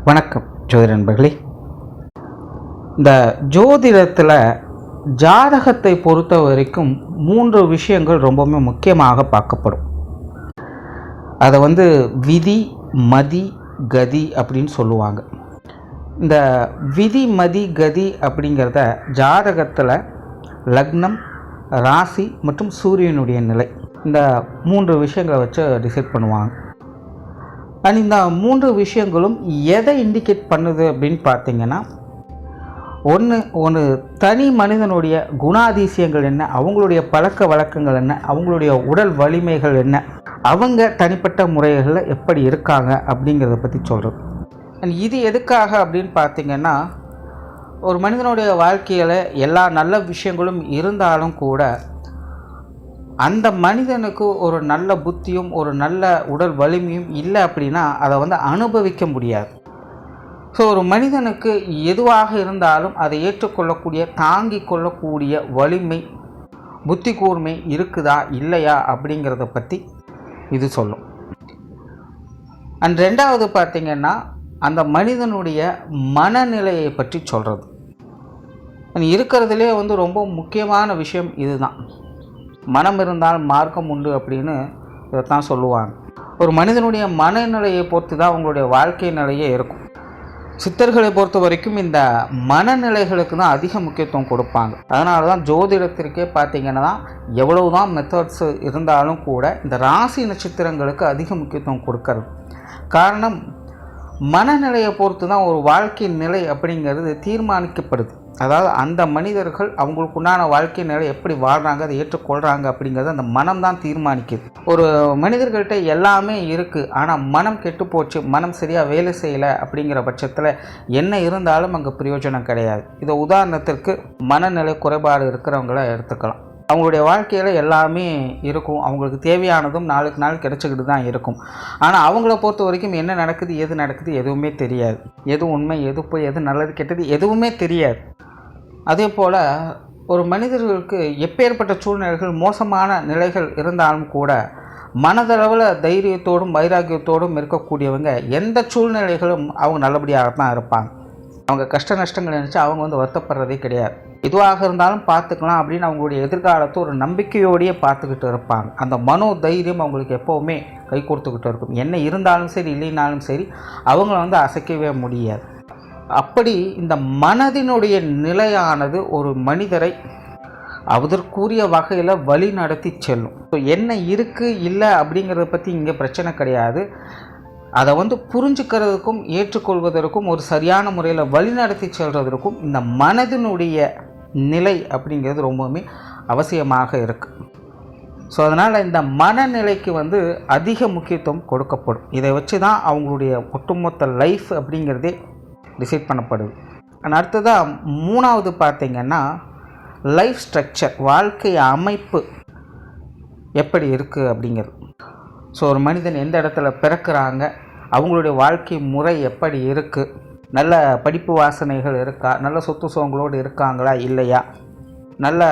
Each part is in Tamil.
வணக்கம் ஜோதிட நண்பர்களே. இந்த ஜோதிடத்தில் ஜாதகத்தை பொறுத்த வரைக்கும் 3 விஷயங்கள் ரொம்பவுமே முக்கியமாக பார்க்கப்படும். அதை விதி, மதி, கதி அப்படின்னு சொல்லுவாங்க. இந்த விதி, மதி, கதி அப்படிங்கிறத ஜாதகத்தில் லக்னம், ராசி மற்றும் சூரியனுடைய நிலை, இந்த 3 விஷயங்களை வச்சு டிசைட் பண்ணுவாங்க. இந்த 3 விஷயங்களும் எதை இண்டிகேட் பண்ணுது அப்படின்னு பார்த்தீங்கன்னா, ஒன்று தனி மனிதனுடைய குணாதிசயங்கள் என்ன, அவங்களுடைய பழக்க வழக்கங்கள் என்ன, அவங்களுடைய உடல் வலிமைகள் என்ன, அவங்க தனிப்பட்ட முறைகளில் எப்படி இருக்காங்க அப்படிங்கிறத பற்றி சொல்கிறது. இது எதுக்காக அப்படின்னு பார்த்தீங்கன்னா, ஒரு மனிதனுடைய வாழ்க்கையில் எல்லா நல்ல விஷயங்களும் இருந்தாலும் கூட அந்த மனிதனுக்கு ஒரு நல்ல புத்தியும் ஒரு நல்ல உடல் வலிமையும் இல்லை அப்படின்னா அதை அனுபவிக்க முடியாது. ஸோ ஒரு மனிதனுக்கு எதுவாக இருந்தாலும் அதை ஏற்றுக்கொள்ளக்கூடிய, தாங்கி கொள்ளக்கூடிய வலிமை, புத்தி கூர்மை இருக்குதா இல்லையா அப்படிங்கிறத பற்றி இது சொல்லும். ரெண்டாவது பார்த்திங்கன்னா, அந்த மனிதனுடைய மனநிலையை பற்றி சொல்கிறது. இருக்கிறதுலே ரொம்ப முக்கியமான விஷயம் இதுதான். மனம் இருந்தால் மார்க்கம் உண்டு அப்படின்னு இதைத்தான் சொல்லுவாங்க. ஒரு மனிதனுடைய மனநிலையை பொறுத்து தான் அவங்களுடைய வாழ்க்கை நிலையே இருக்கும். சித்தர்களை பொறுத்த வரைக்கும் இந்த மனநிலைகளுக்கு தான் அதிக முக்கியத்துவம் கொடுப்பாங்க. அதனால தான் ஜோதிடத்திற்கே பார்த்திங்கன்னா, எவ்வளவு தான் மெத்தட்ஸ் இருந்தாலும் கூட இந்த ராசி நட்சத்திரங்களுக்கு அதிக முக்கியத்துவம் கொடுக்கறது. காரணம், மனநிலையை பொறுத்து தான் ஒரு வாழ்க்கை நிலை அப்படிங்கிறது தீர்மானிக்கப்படுது. அதாவது அந்த மனிதர்கள் அவங்களுக்கு உண்டான வாழ்க்கை நிலை எப்படி வாழ்கிறாங்க, அதை ஏற்றுக்கொள்கிறாங்க அப்படிங்கிறது அந்த மனம் தான் தீர்மானிக்குது. ஒரு மனிதர்கள்ட்ட எல்லாமே இருக்குது, ஆனால் மனம் கெட்டு போச்சு, மனம் சரியாக வேலை செய்யலை அப்படிங்கிற பட்சத்தில் என்ன இருந்தாலும் அங்கே பிரயோஜனம் கிடையாது. இதை உதாரணத்திற்கு மனநிலை குறைபாடு இருக்கிறவங்கள எடுத்துக்கலாம். அவங்களுடைய வாழ்க்கையில் எல்லாமே இருக்கும், அவங்களுக்கு தேவையானதும் நாளுக்கு நாள் கிடச்சிக்கிட்டு தான் இருக்கும். ஆனால் அவங்கள பொறுத்த வரைக்கும் என்ன நடக்குது, எது நடக்குது எதுவுமே தெரியாது. எது உண்மை, எது போய், எது நல்லது கெட்டது எதுவுமே தெரியாது. அதே போல் ஒரு மனிதர்களுக்கு எப்பேற்பட்ட சூழ்நிலைகள், மோசமான நிலைகள் இருந்தாலும் கூட மனதளவில் தைரியத்தோடும் வைராக்கியத்தோடும் இருக்கக்கூடியவங்க எந்த சூழ்நிலைகளும் அவங்க நல்லபடியாகத்தான் இருப்பாங்க. அவங்க கஷ்ட நஷ்டங்கள் நினச்சி அவங்க வருத்தப்படுறதே கிடையாது. எதுவாக இருந்தாலும் பார்த்துக்கலாம் அப்படின்னு அவங்களுடைய எதிர்காலத்தை ஒரு நம்பிக்கையோடையே பார்த்துக்கிட்டு இருப்பாங்க. அந்த மனோ தைரியம் அவங்களுக்கு எப்போவுமே கை கொடுத்துக்கிட்டு இருக்கும். என்ன இருந்தாலும் சரி, இல்லைனாலும் சரி, அவங்கள அசைக்கவே முடியாது. அப்படி இந்த மனதினுடைய நிலையானது ஒரு மனிதரை அதற்குரிய வகையில் வழி நடத்தி செல்லும். ஸோ என்ன இருக்குது இல்லை அப்படிங்கிறத பற்றி இங்கே பிரச்சனை கிடையாது. அதை புரிஞ்சுக்கிறதுக்கும் ஏற்றுக்கொள்வதற்கும் ஒரு சரியான முறையில் வழி நடத்தி செல்வதற்கும் இந்த மனதினுடைய நிலை அப்படிங்கிறது ரொம்பவுமே அவசியமாக இருக்குது. ஸோ அதனால் இந்த மனநிலைக்கு அதிக முக்கியத்துவம் கொடுக்கப்படும். இதை வச்சு தான் அவங்களுடைய ஒட்டுமொத்த லைஃப் அப்படிங்கிறதே டிசைட் பண்ணப்படுது. அடுத்ததாக 3வது பார்த்திங்கன்னா, லைஃப் ஸ்ட்ரக்சர், வாழ்க்கை அமைப்பு எப்படி இருக்குது அப்படிங்கிறது. ஸோ ஒரு மனிதன் எந்த இடத்துல பிறக்கிறாங்க, அவங்களுடைய வாழ்க்கை முறை எப்படி இருக்குது, நல்ல படிப்பு வாசனைகள் இருக்கா, நல்ல சொத்து சுகங்களோடு இருக்காங்களா இல்லையா, நல்ல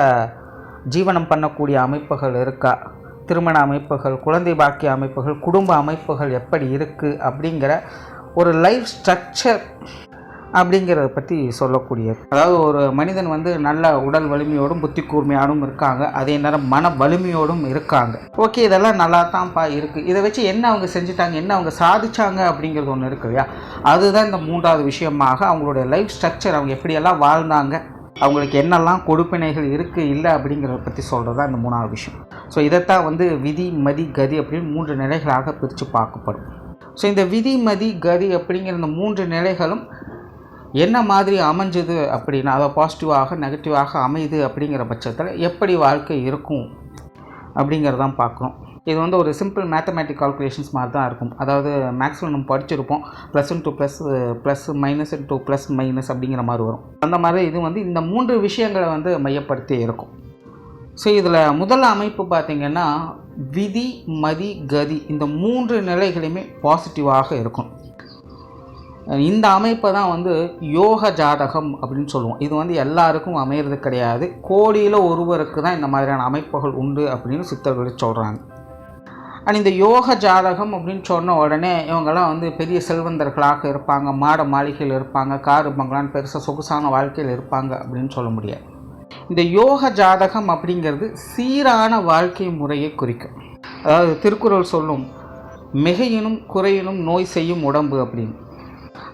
ஜீவனம் பண்ணக்கூடிய அமைப்புகள் இருக்கா, திருமண அமைப்புகள், குழந்தை பாக்கிய அமைப்புகள், குடும்ப அமைப்புகள் எப்படி இருக்குது அப்படிங்கிற ஒரு லைஃப் ஸ்ட்ரக்சர் அப்படிங்கிறத பற்றி சொல்லக்கூடியது. அதாவது ஒரு மனிதன் நல்ல உடல் வலிமையோடும் புத்தி கூர்மையோடும் இருக்காங்க, அதே நேரம் மன வலிமையோடும் இருக்காங்க. ஓகே, இதெல்லாம் நல்லா தான்ப்பா இருக்குது. இதை வச்சு என்ன அவங்க செஞ்சுட்டாங்க, என்ன அவங்க சாதிச்சாங்க அப்படிங்கிறது ஒன்று இருக்கு இல்லையா? அதுதான் இந்த 3வது விஷயமாக அவங்களுடைய லைஃப் ஸ்ட்ரக்சர், அவங்க எப்படியெல்லாம் வாழ்ந்தாங்க, அவங்களுக்கு என்னெல்லாம் கொடுப்பினைகள் இருக்குது இல்லை அப்படிங்கிறத பற்றி சொல்கிறது தான் இந்த 3வது விஷயம். ஸோ இதைத்தான் விதி, மதி, கதி அப்படின்னு 3 நிலைகளாக பிரித்து பார்க்கப்படும். ஸோ இந்த விதி, மதி, கதி அப்படிங்கிற இந்த 3 நிலைகளும் என்ன மாதிரி அமைஞ்சுது அப்படின்னா, அதை பாசிட்டிவாக நெகட்டிவாக அமையுது அப்படிங்கிற பட்சத்தில் எப்படி வாழ்க்கை இருக்கும் அப்படிங்கிறதான் பார்க்கணும். இது ஒரு சிம்பிள் மேத்தமேட்டிக் கால்குலேஷன்ஸ் மாதிரி தான் இருக்கும். அதாவது மேக்ஸிமம் நம்ம படிச்சிருப்போம், +1 to +, minus to plus minus அப்படிங்கிற மாதிரி வரும். அந்த மாதிரி இது இந்த 3 விஷயங்களை மையப்படுத்தி இருக்கும். ஸோ இதில் முதல் அமைப்பு பார்த்திங்கன்னா, விதி, மதி, கதி இந்த 3 நிலைகளுமே பாசிட்டிவாக இருக்கும். இந்த அமைப்பை தான் யோக ஜாதகம் அப்படின்னு சொல்லுவோம். இது எல்லாருக்கும் அமையிறது கிடையாது. கோடியில் ஒருவருக்கு தான் இந்த மாதிரியான அமைப்புகள் உண்டு அப்படின்னு சித்தர்கள் சொல்கிறாங்க. அண்ட் இந்த யோக ஜாதகம் அப்படின்னு சொன்ன உடனே இவங்கெல்லாம் வந்து பெரிய செல்வந்தர்களாக இருப்பாங்க, மாட மாளிகையில் இருப்பாங்க, காரு பங்களான்னு பெருசாக சொகுசான வாழ்க்கையில் இருப்பாங்க அப்படின்னு சொல்ல முடியாது. இந்த யோக ஜாதகம் அப்படிங்கிறது சீரான வாழ்க்கை முறையை குறிக்கும். அதாவது திருக்குறள் சொல்லும் மிகையினும் குறையினும் நோய் செய்யும் உடம்பு அப்படின்னு.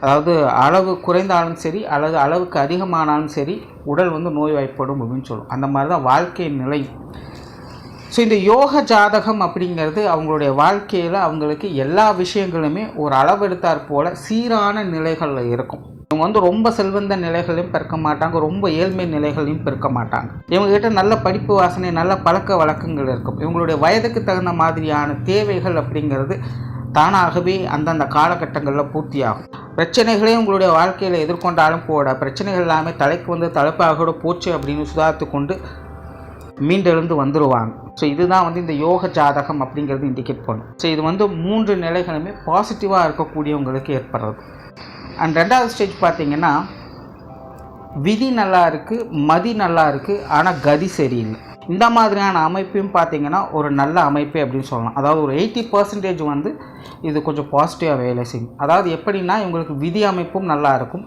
அதாவது அளவு குறைந்தாலும் சரி அல்லது அளவுக்கு அதிகமானாலும் சரி உடல் வந்து நோய்வாய்ப்படும் அப்படின்னு சொல்லும். அந்த மாதிரி தான் வாழ்க்கை நிலை. ஸோ இந்த யோக ஜாதகம் அப்படிங்கிறது அவங்களுடைய வாழ்க்கையில் அவங்களுக்கு எல்லா விஷயங்களுமே ஒரு அளவெடுத்தாற் போல் சீரான நிலைகளில் இருக்கும். இவங்க வந்து ரொம்ப செல்வந்த நிலைகளையும் பிறக்க மாட்டாங்க, ரொம்ப ஏழ்மை நிலைகளையும் பிறக்க மாட்டாங்க. இவங்ககிட்ட நல்ல படிப்பு வாசனை, நல்ல பழக்க வழக்கங்கள் இருக்கும். இவங்களுடைய வயதுக்கு தகுந்த மாதிரியான தேவைகள் அப்படிங்கிறது தானாகவே அந்தந்த காலகட்டங்களில் பூர்த்தியாகும். பிரச்சனைகளே உங்களுடைய வாழ்க்கையில் எதிர்கொண்டாலும் கூட பிரச்சனைகள் எல்லாமே தலைக்கு வந்து தலைப்பாகோட போச்சு அப்படின்னு சுதாரித்து கொண்டு மீண்டெழுந்து வந்துடுவாங்க. ஸோ இதுதான் வந்து இந்த யோக ஜாதகம் அப்படிங்கிறது இண்டிகேட் பண்ணும். ஸோ இது வந்து 3 நிலைகளுமே பாசிட்டிவாக இருக்கக்கூடியவங்களுக்கு ஏற்படுறது. அண்ட் 2வது ஸ்டேஜ் பார்த்திங்கன்னா விதி நல்லா இருக்குது, மதி நல்லா இருக்குது, ஆனால் கதி சரியில்லை. இந்த மாதிரியான அமைப்பையும் பார்த்திங்கன்னா ஒரு நல்ல அமைப்பே அப்படின்னு சொல்லலாம். அதாவது ஒரு 80% வந்து இது கொஞ்சம் பாசிட்டிவாக வேலை செய்யும். அதாவது எப்படின்னா இவங்களுக்கு விதி அமைப்பும் நல்லா இருக்கும்,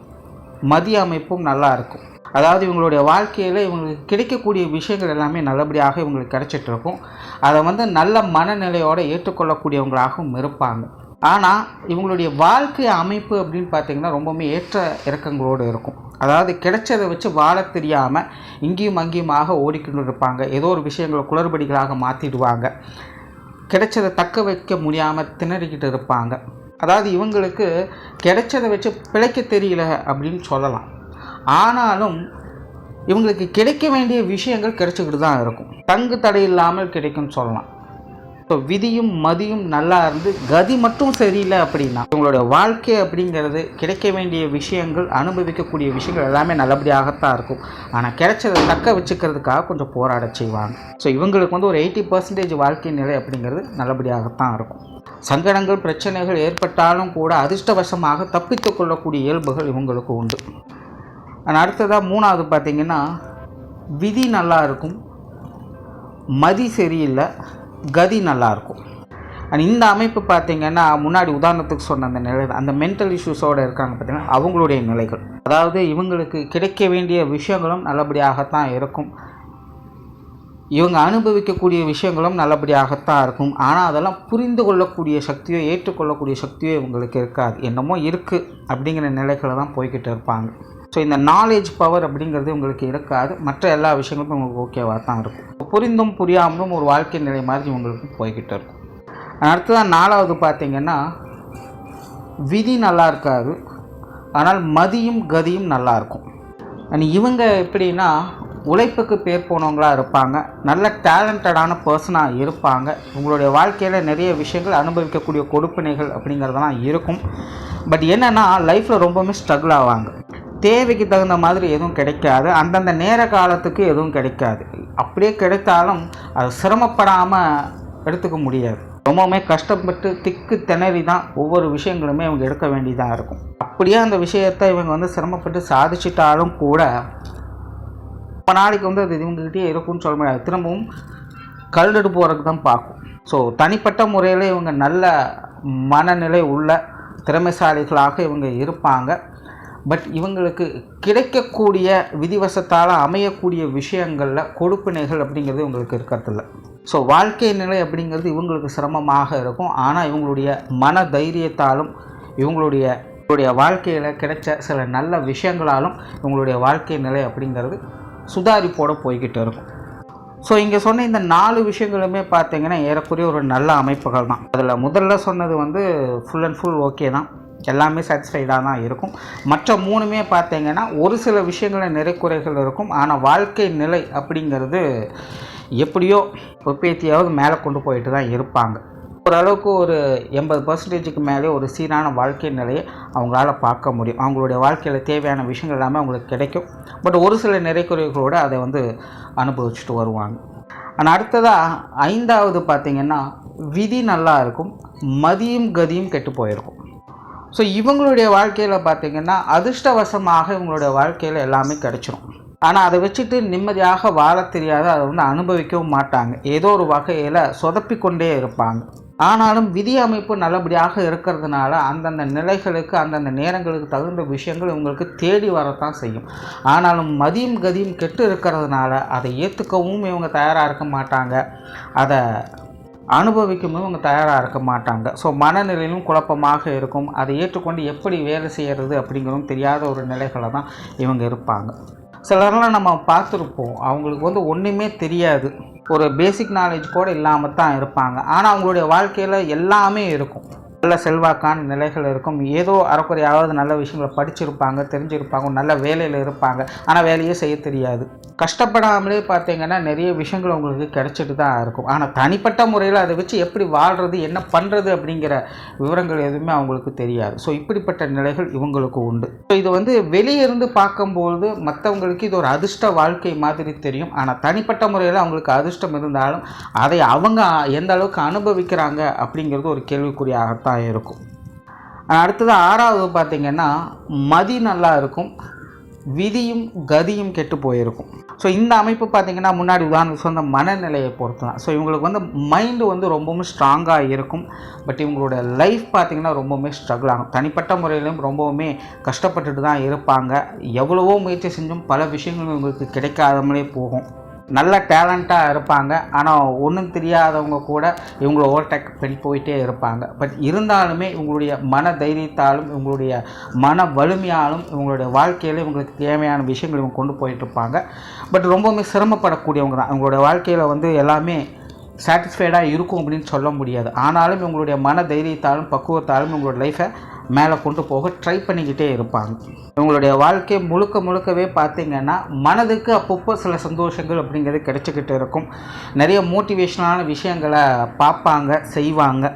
மதி அமைப்பும் நல்லா இருக்கும். அதாவது இவங்களுடைய வாழ்க்கையில் இவங்களுக்கு கிடைக்கக்கூடிய விஷயங்கள் எல்லாமே நல்லபடியாக இவங்களுக்கு கிடைச்சிட்ருக்கும். அதை வந்து நல்ல மனநிலையோடு ஏற்றுக்கொள்ளக்கூடியவங்களாகவும் இருப்பாங்க. ஆனால் இவங்களுடைய வாழ்க்கை அமைப்பு அப்படின்னு பார்த்திங்கன்னா ரொம்பவுமே ஏற்ற இறக்கங்களோடு இருக்கும். அதாவது கிடைச்சதை வச்சு வாழ தெரியாமல் இங்கேயும் அங்கேயுமாக ஓடிக்கொண்டு இருப்பாங்க. ஏதோ ஒரு விஷயங்களை குளறுபடிகளாக மாற்றிடுவாங்க. கிடைச்சதை தக்க வைக்க முடியாமல் திணறிக்கிட்டு இருப்பாங்க. அதாவது இவங்களுக்கு கிடைச்சதை வச்சு பிழைக்க தெரியல அப்படின்னு சொல்லலாம். ஆனாலும் இவங்களுக்கு கிடைக்க வேண்டிய விஷயங்கள் கிடைச்சிக்கிட்டு தான் இருக்கும். தங்கு தடை இல்லாமல் கிடைக்கும்னு சொல்லலாம். ஸோ விதியும் மதியும் நல்லா இருந்து கதி மட்டும் சரியில்லை அப்படின்னா இவங்களுடைய வாழ்க்கை அப்படிங்கிறது கிடைக்க வேண்டிய விஷயங்கள், அனுபவிக்கக்கூடிய விஷயங்கள் எல்லாமே நல்லபடியாகத்தான் இருக்கும். ஆனால் கிடைச்சதை தக்க வச்சுக்கிறதுக்காக கொஞ்சம் போராட செய்வாங்க. ஸோ இவங்களுக்கு வந்து ஒரு 80% வாழ்க்கை நிலை அப்படிங்கிறது நல்லபடியாகத்தான் இருக்கும். சங்கடங்கள் பிரச்சனைகள் ஏற்பட்டாலும் கூட அதிர்ஷ்டவசமாக தப்பித்து கொள்ளக்கூடிய இயல்புகள் இவங்களுக்கு உண்டு. ஆனால் அடுத்ததாக 3வது பார்த்திங்கன்னா விதி நல்லா இருக்கும், மதி சரியில்லை, கதி நல்லாயிருக்கும். அண்ட் இந்த அமைப்பு பார்த்திங்கன்னா முன்னாடி உதாரணத்துக்கு சொன்ன அந்த நிலை, அந்த மென்டல் இஷ்யூஸோடு இருக்காங்க பார்த்திங்கன்னா அவங்களுடைய நிலைகள். அதாவது இவங்களுக்கு கிடைக்க வேண்டிய விஷயங்களும் நல்லபடியாகத்தான் இருக்கும், இவங்க அனுபவிக்கக்கூடிய விஷயங்களும் நல்லபடியாகத்தான் இருக்கும். ஆனால் அதெல்லாம் புரிந்து கொள்ளக்கூடிய சக்தியோ ஏற்றுக்கொள்ளக்கூடிய சக்தியோ இவங்களுக்கு இருக்காது. என்னமோ இருக்குது அப்படிங்கிற நிலைகளை தான் போய்கிட்டு இருப்பாங்க. ஸோ இந்த நாலேஜ் பவர் அப்படிங்கிறது உங்களுக்கு இருக்காது. மற்ற எல்லா விஷயங்களும் உங்களுக்கு ஓகேவாக தான் இருக்கும். புரிந்தும் புரியாமலும் ஒரு வாழ்க்கை நிலை மாதிரி உங்களுக்கு போய்கிட்டு இருக்கும். அடுத்ததான் 4வது பார்த்திங்கன்னா விதி நல்லா இருக்காது, ஆனால் மதியும் கதியும் நல்லாயிருக்கும். இவங்க எப்படின்னா உழைப்புக்கு பேர் போனவங்களாக இருப்பாங்க, நல்ல டேலண்டடான பர்சனாக இருப்பாங்க. உங்களுடைய வாழ்க்கையில் நிறைய விஷயங்கள் அனுபவிக்கக்கூடிய கொடுப்பினைகள் அப்படிங்கிறதெல்லாம் இருக்கும். பட் என்னென்னா லைஃப்பில் ரொம்பவுமே ஸ்ட்ரகிள் ஆவாங்க. தேவைக்கு தகுந்த மாதிரி எதுவும் கிடைக்காது, அந்தந்த நேர காலத்துக்கு எதுவும் கிடைக்காது. அப்படியே கிடைத்தாலும் அது சிரமப்படாமல் எடுத்துக்க முடியாது. ரொம்பவுமே கஷ்டப்பட்டு திக்கு திணறி தான் ஒவ்வொரு விஷயங்களுமே இவங்க எடுக்க வேண்டியதாக இருக்கும். அப்படியே அந்த விஷயத்தை இவங்க வந்து சிரமப்பட்டு சாதிச்சிட்டாலும் கூட இப்போ நாளைக்கு வந்து அது இவங்ககிட்டே இருக்கும்னு சொல்ல முடியாது. திரும்பவும் கல்லிட்டு போகிறதுக்கு தான் பார்க்கும். ஸோ தனிப்பட்ட முறையில் இவங்க நல்ல மனநிலை உள்ள திறமைசாலிகளாக இவங்க இருப்பாங்க. பட் இவங்களுக்கு கிடைக்கக்கூடிய விதிவசத்தால் அமையக்கூடிய விஷயங்களில் கொடுப்பினைகள் அப்படிங்கிறது இவங்களுக்கு இருக்கிறதில்ல. ஸோ வாழ்க்கை நிலை அப்படிங்கிறது இவங்களுக்கு சிரமமாக இருக்கும். ஆனால் இவங்களுடைய மன தைரியத்தாலும் இவங்களுடைய வாழ்க்கையில் கிடைச்ச சில நல்ல விஷயங்களாலும் இவங்களுடைய வாழ்க்கை நிலை அப்படிங்கிறது சுதாரிப்போடு போய்கிட்டு இருக்கும். ஸோ இங்கே சொன்ன இந்த 4 விஷயங்களுமே பார்த்திங்கன்னா ஏறக்குறைய ஒரு நல்ல அமைப்புகள் தான். அதில் முதல்ல சொன்னது வந்து ஃபுல் அண்ட் ஃபுல் ஓகே தான், எல்லாமே சாட்டிஸ்ஃபைடாக தான் இருக்கும். மற்ற 3மே பார்த்திங்கன்னா ஒரு சில விஷயங்களில் நிறைக்குறைகள் இருக்கும். ஆனால் வாழ்க்கை நிலை அப்படிங்கிறது எப்படியோ ஒரு பேத்தியாவது மேலே கொண்டு போயிட்டு தான் இருப்பாங்க. ஓரளவுக்கு ஒரு 80%க்கு மேலே ஒரு சீரான வாழ்க்கை நிலையை அவங்களால பார்க்க முடியும். அவங்களுடைய வாழ்க்கையில் தேவையான விஷயங்கள் எல்லாமே அவங்களுக்கு கிடைக்கும். பட் ஒரு சில நிறைக்குறைகளோடு அதை வந்து அனுபவிச்சுட்டு வருவாங்க. ஆனால் அடுத்ததாக 5வது பார்த்திங்கன்னா விதி நல்லா இருக்கும், மதியும் கதியும் கெட்டு போயிருக்கும். ஸோ இவங்களுடைய வாழ்க்கையில் பார்த்திங்கன்னா அதிர்ஷ்டவசமாக இவங்களுடைய வாழ்க்கையில் எல்லாமே கிடைச்சிடும். ஆனால் அதை வச்சுட்டு நிம்மதியாக வாழ தெரியாத, அதை வந்து அனுபவிக்கவும் மாட்டாங்க. ஏதோ ஒரு வகையில் சொதப்பிக்கொண்டே இருப்பாங்க. ஆனாலும் விதி அமைப்பு நல்லபடியாக இருக்கிறதுனால அந்தந்த நிலைகளுக்கு அந்தந்த நேரங்களுக்கு தகுந்த விஷயங்கள் இவங்களுக்கு தேடி வரத்தான் செய்யும். ஆனாலும் மதியும் கதியும் கெட்டு இருக்கிறதுனால அதை ஏற்றுக்கவும் இவங்க தயாராக இருக்க மாட்டாங்க, அதை அனுபவிக்கவும் இவங்க தயாராக இருக்க மாட்டாங்க. ஸோ மனநிலையிலும் குழப்பமாக இருக்கும். அதை ஏற்றுக்கொண்டு எப்படி வேலை செய்கிறது அப்படிங்கிறதும் தெரியாத ஒரு நிலைகளை தான் இவங்க இருப்பாங்க. சிலரெல்லாம் நம்ம பார்த்துருப்போம், அவங்களுக்கு ஒன்றுமே தெரியாது, ஒரு பேசிக் நாலேஜ் கூட இல்லாமல் தான் இருப்பாங்க. ஆனால் அவங்களுடைய வாழ்க்கையில் எல்லாமே இருக்கும். நல்ல செல்வாக்கான நிலைகள் இருக்கும். ஏதோ அறக்குறையாவது நல்ல விஷயங்களை படிச்சிருப்பாங்க, தெரிஞ்சிருப்பாங்க, நல்ல வேலையில் இருப்பாங்க. ஆனால் வேலையே செய்ய தெரியாது. கஷ்டப்படாமலே பார்த்தீங்கன்னா நிறைய விஷயங்கள் உங்களுக்கு கிடைச்சிட்டு தான் இருக்கும். ஆனால் தனிப்பட்ட முறையில் அதை வச்சு எப்படி வாழ்கிறது, என்ன பண்ணுறது அப்படிங்கிற விவரங்கள் எதுவுமே அவங்களுக்கு தெரியாது. ஸோ இப்படிப்பட்ட நிலைகள் இவங்களுக்கு உண்டு. ஸோ இது வெளியே இருந்து பார்க்கும்போது மற்றவங்களுக்கு இது ஒரு அதிர்ஷ்ட வாழ்க்கை மாதிரி தெரியும். ஆனால் தனிப்பட்ட முறையில் அவங்களுக்கு அதிர்ஷ்டம் இருந்தாலும் அதை அவங்க எந்த அளவுக்கு அனுபவிக்கிறாங்க அப்படிங்கிறது ஒரு கேள்விக்குறியாகத்தான் இருக்கும். அடுத்தது 6வது பார்த்திங்கன்னா மதி நல்லா இருக்கும், விதியும் கதியும் கெட்டு போயிருக்கும். ஸோ இந்த அமைப்பு பார்த்திங்கன்னா முன்னாடி உதாரணத்துக்கு சொந்த மனநிலையை பொறுத்து தான். ஸோ இவங்களுக்கு மைண்டு ரொம்பவுமே ஸ்ட்ராங்காக இருக்கும். பட் இவங்களோட லைஃப் பார்த்திங்கன்னா ரொம்பவுமே ஸ்ட்ரகிள் ஆகும். தனிப்பட்ட முறையிலும் ரொம்பவுமே கஷ்டப்பட்டுட்டு தான் இருப்பாங்க. எவ்வளவோ முயற்சி செஞ்சும் பல விஷயங்கள் இவங்களுக்கு கிடைக்காதமலே போகும். நல்ல டேலண்ட்டாக இருப்பாங்க. ஆனால் ஒன்றும் தெரியாதவங்க கூட இவங்கள ஓவர்டேக் பண்ணி போயிட்டே இருப்பாங்க. பட் இருந்தாலுமே இவங்களுடைய மன தைரியத்தாலும் இவங்களுடைய மன வலிமையாலும் இவங்களுடைய வாழ்க்கையில் இவங்களுக்கு தேவையான விஷயங்கள் இவங்க கொண்டு போயிட்டுருப்பாங்க. பட் ரொம்பவுமே சிரமப்படக்கூடியவங்க தான். இவங்களுடைய வாழ்க்கையில் எல்லாமே சாட்டிஸ்ஃபைடாக இருக்கும் அப்படின்னு சொல்ல முடியாது. ஆனாலும் இவங்களுடைய மன தைரியத்தாலும் பக்குவத்தாலும் இவங்களோட லைஃப்பை மேலே கொண்டு போக ட்ரை பண்ணிக்கிட்டே இருப்பாங்க. இவங்களுடைய வாழ்க்கை முழுக்கவே பார்த்திங்கன்னா மனதுக்கு அப்பப்போ சில சந்தோஷங்கள் அப்படிங்கிறது கிடைச்சிக்கிட்டு இருக்கும். நிறைய மோட்டிவேஷனான விஷயங்களை பார்ப்பாங்க, செய்வாங்க,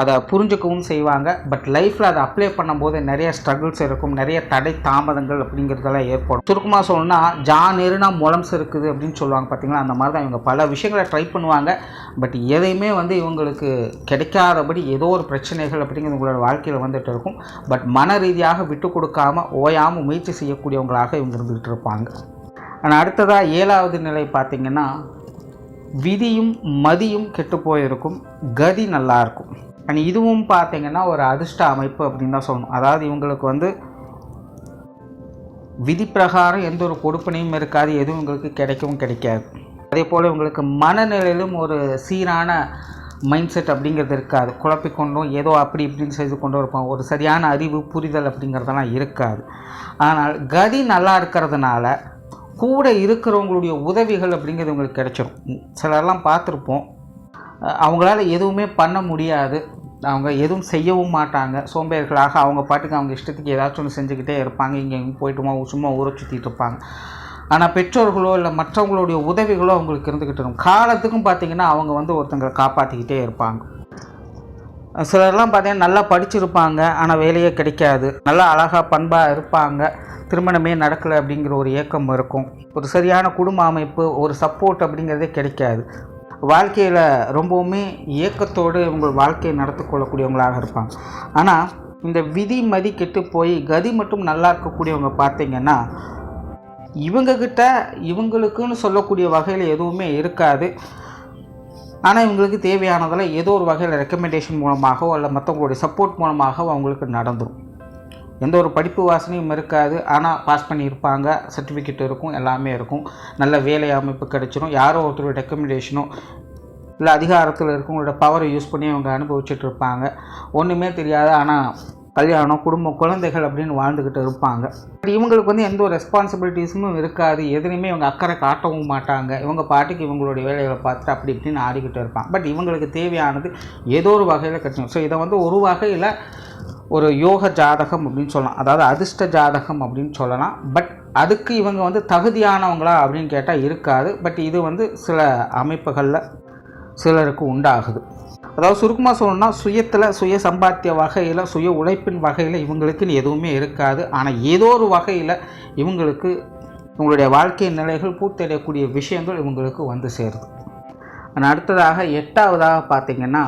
அதை புரிஞ்சுக்கவும் செய்வாங்க. பட் லைஃப்பில் அதை அப்ளை பண்ணும்போது நிறைய ஸ்ட்ரகிள்ஸ் இருக்கும், நிறைய தடை தாமதங்கள் அப்படிங்கிறதெல்லாம் ஏற்படும். சுருக்கமாக சொல்லணும்னா ஜானேருனா முளம்ஸ் இருக்குது அப்படின்னு சொல்லுவாங்க பார்த்திங்களா, அந்த மாதிரி தான் இவங்க பல விஷயங்களை ட்ரை பண்ணுவாங்க. பட் எதையுமே இவங்களுக்கு கிடைக்காதபடி ஏதோ ஒரு பிரச்சனைகள் அப்படிங்கிறது உங்களோட வாழ்க்கையில் வந்துட்டு இருக்கும். பட் மன ரீதியாக விட்டு கொடுக்காமல் ஓயாமல் முயற்சி செய்யக்கூடியவங்களாக இவங்க இருந்துகிட்டு இருப்பாங்க. ஆனால் அடுத்ததாக 7வது நிலை பார்த்திங்கன்னா விதியும் மதியும் கெட்டு போயிருக்கும், கதி நல்லாயிருக்கும். அண்ட் இதுவும் பார்த்திங்கன்னா ஒரு அதிர்ஷ்ட அமைப்பு அப்படின்னு தான் சொல்லணும். அதாவது இவங்களுக்கு விதி பிரகாரம் எந்த ஒரு கொடுப்பனையும் இருக்காது, எதுவும் உங்களுக்கு கிடைக்கவும் கிடைக்காது. அதே போல் இவங்களுக்கு மனநிலையிலும் ஒரு சீரான மைண்ட் செட் அப்படிங்கிறது இருக்காது. குழப்பிக்கொண்டும் ஏதோ அப்படி இப்படின்னு செய்து கொண்டும் இருப்பாங்க. ஒரு சரியான அறிவு புரிதல் அப்படிங்கிறதெல்லாம் இருக்காது. ஆனால் கதி நல்லா இருக்கிறதுனால கூட இருக்கிறவங்களுடைய உதவிகள் அப்படிங்கிறது உங்களுக்கு கிடைச்சிடும். சிலரெல்லாம் பார்த்துருப்போம், அவங்களால எதுவுமே பண்ண முடியாது, அவங்க எதுவும் செய்யவும் மாட்டாங்க, சோம்பேறிகளாக அவங்க பாட்டுக்கு அவங்க இஷ்டத்துக்கு ஏதாச்சும் ஒன்று செஞ்சுக்கிட்டே இருப்பாங்க, இங்கே போய்ட்டுமா சும்மா ஊரை சுற்றிட்டு இருப்பாங்க. ஆனால் பெற்றோர்களோ இல்லை மற்றவங்களுடைய உதவிகளோ அவங்களுக்கு இருந்துக்கிட்டு இருக்கும். காலத்துக்கும் பார்த்திங்கன்னா அவங்க ஒருத்தங்களை காப்பாற்றிக்கிட்டே இருப்பாங்க. சிலர்லாம் பார்த்திங்கன்னா நல்லா படிச்சிருப்பாங்க, ஆனால் வேலையே கிடைக்காது, நல்லா அழகாக பண்பாக இருப்பாங்க, திருமணமே நடக்கலை அப்படிங்கிற ஒரு ஏக்கம் இருக்கும். ஒரு சரியான குடும்ப அமைப்பு, ஒரு சப்போர்ட் அப்படிங்கிறதே கிடைக்காது. வாழ்க்கையில் ரொம்பவுமே ஏக்கத்தோடு உங்கள் வாழ்க்கையை நடத்தி கொள்ளக்கூடியவங்களாக இருப்பாங்க. ஆனால் இந்த விதி மதி கெட்டு போய் கதி மட்டும் நல்லா இருக்கக்கூடியவங்க பார்த்திங்கன்னா இவங்கக்கிட்ட இவங்களுக்குன்னு சொல்லக்கூடிய வகையில் எதுவுமே இருக்காது. ஆனால் இவங்களுக்கு தேவையானதெல்லாம் ஏதோ ஒரு வகையில் ரெக்கமெண்டேஷன் மூலமாகவோ இல்லை மற்றவங்களுடைய சப்போர்ட் மூலமாகவோ அவங்களுக்கு நடந்துடும். எந்த ஒரு படிப்பு வாசனையும் இருக்காது, ஆனால் பாஸ் பண்ணியிருப்பாங்க, சர்டிஃபிகேட் இருக்கும், எல்லாமே இருக்கும், நல்ல வேலை அமைப்பு கிடைச்சிடும். யாரோ ஒருத்தருடைய ரெக்கமெண்டேஷனோ இல்லை அதிகாரத்தில் இருக்கவங்களோட பவரை யூஸ் பண்ணி அவங்க அனுபவிச்சுட்டு இருப்பாங்க. ஒன்றுமே தெரியாது, ஆனால் கல்யாணம் குடும்பம் குழந்தைகள் அப்படின்னு வாழ்ந்துக்கிட்டு இருப்பாங்க. பட் இவங்களுக்கு எந்த ஒரு ரெஸ்பான்சிபிலிட்டிஸும் இருக்காது, எதுலையுமே இவங்க அக்கறை காட்டவும் மாட்டாங்க. இவங்க பாட்டுக்கு இவங்களுடைய வேலைகளை பார்த்துட்டு அப்படி இப்படின்னு ஆடிக்கிட்டு இருப்பாங்க. பட் இவங்களுக்கு தேவையானது ஏதோ ஒரு வகையில் கிடைக்கும். ஸோ இதை ஒரு வகையில் ஒரு யோக ஜாதகம் அப்படின்னு சொல்லலாம், அதாவது அதிர்ஷ்ட ஜாதகம் அப்படின்னு சொல்லலாம். பட் அதுக்கு இவங்க தகுதியானவங்களா அப்படின்னு கேட்டால் இருக்காது. பட் இது சில அமைப்புகளில் சிலருக்கு உண்டாகுது. அதாவது சுருக்கமாக சொல்லணும்னா சுயத்தில் சுய சம்பாத்திய வகையில் சுய உழைப்பின் வகையில் இவங்களுக்குன்னு எதுவுமே இருக்காது. ஆனால் ஏதோ ஒரு வகையில் இவங்களுக்கு இவங்களுடைய வாழ்க்கை நிலைகள் பூர்த்தியடையக்கூடிய விஷயங்கள் இவங்களுக்கு சேருது. ஆனால் அடுத்ததாக 8வதாக பார்த்திங்கன்னா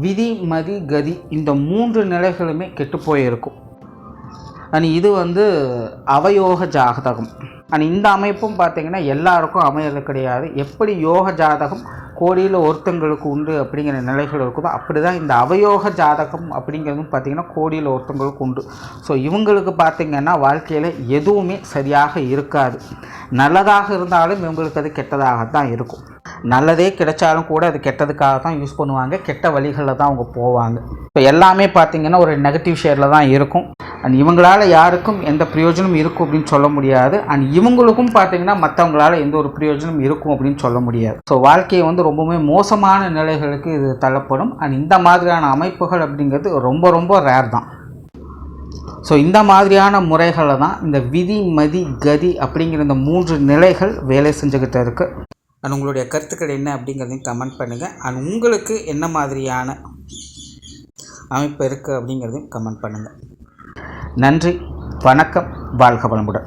விதி மதி கதி இந்த 3 நிலைகளுமே கெட்டு போயிருக்கும். அண்ட் இது அவயோக ஜாதகம். அண்ட் இந்த அமைப்பும் பார்த்திங்கன்னா எல்லாருக்கும் அமையறது கிடையாது. எப்படி யோக ஜாதகம் கோடியில் ஒருத்தங்களுக்கு உண்டு அப்படிங்கிற நிலைகள் இருக்குதோ அப்படி தான் இந்த அவயோக ஜாதகம் அப்படிங்கிறதும் பார்த்திங்கன்னா கோடியில் ஒருத்தங்களுக்கு உண்டு. ஸோ இவங்களுக்கு பார்த்திங்கன்னா வாழ்க்கையில் எதுவுமே சரியாக இருக்காது. நல்லதாக இருந்தாலும் இவங்களுக்கு அது கெட்டதாக தான் இருக்கும். நல்லதே கிடைச்சாலும் கூட அது கெட்டதுக்காக தான் யூஸ் பண்ணுவாங்க, கெட்ட வழிகளில் தான் அவங்க போவாங்க. ஸோ எல்லாமே பார்த்திங்கன்னா ஒரு நெகட்டிவ் ஷேரில் தான் இருக்கும். அண்ட் இவங்களால் யாருக்கும் எந்த பிரயோஜனம் இருக்கும் அப்படின்னு சொல்ல முடியாது. அண்ட் இவங்களுக்கும் பார்த்திங்கன்னா மற்றவங்களால் எந்த ஒரு பிரயோஜனம் இருக்கும் அப்படின்னு சொல்ல முடியாது. ஸோ வாழ்க்கையை ரொம்பவுமே மோசமான நிலைகளுக்கு இது தள்ளப்படும். அண்ட் இந்த மாதிரியான அமைப்புகள் அப்படிங்கிறது ரொம்ப ரொம்ப ரேர் தான். ஸோ இந்த மாதிரியான முறைகளை தான் இந்த விதி மதி கதி அப்படிங்கிற இந்த 3 நிலைகள் வேலை செஞ்சுக்கிட்டு இருக்குது. அண்ட் உங்களுடைய கருத்துக்கள் என்ன அப்படிங்கிறதையும் கமெண்ட் பண்ணுங்கள். அண்ட் உங்களுக்கு என்ன மாதிரியான அமைப்பு இருக்குது அப்படிங்கிறதையும் கமெண்ட் பண்ணுங்கள். நன்றி, வணக்கம், வாழ்க வளமுடன்.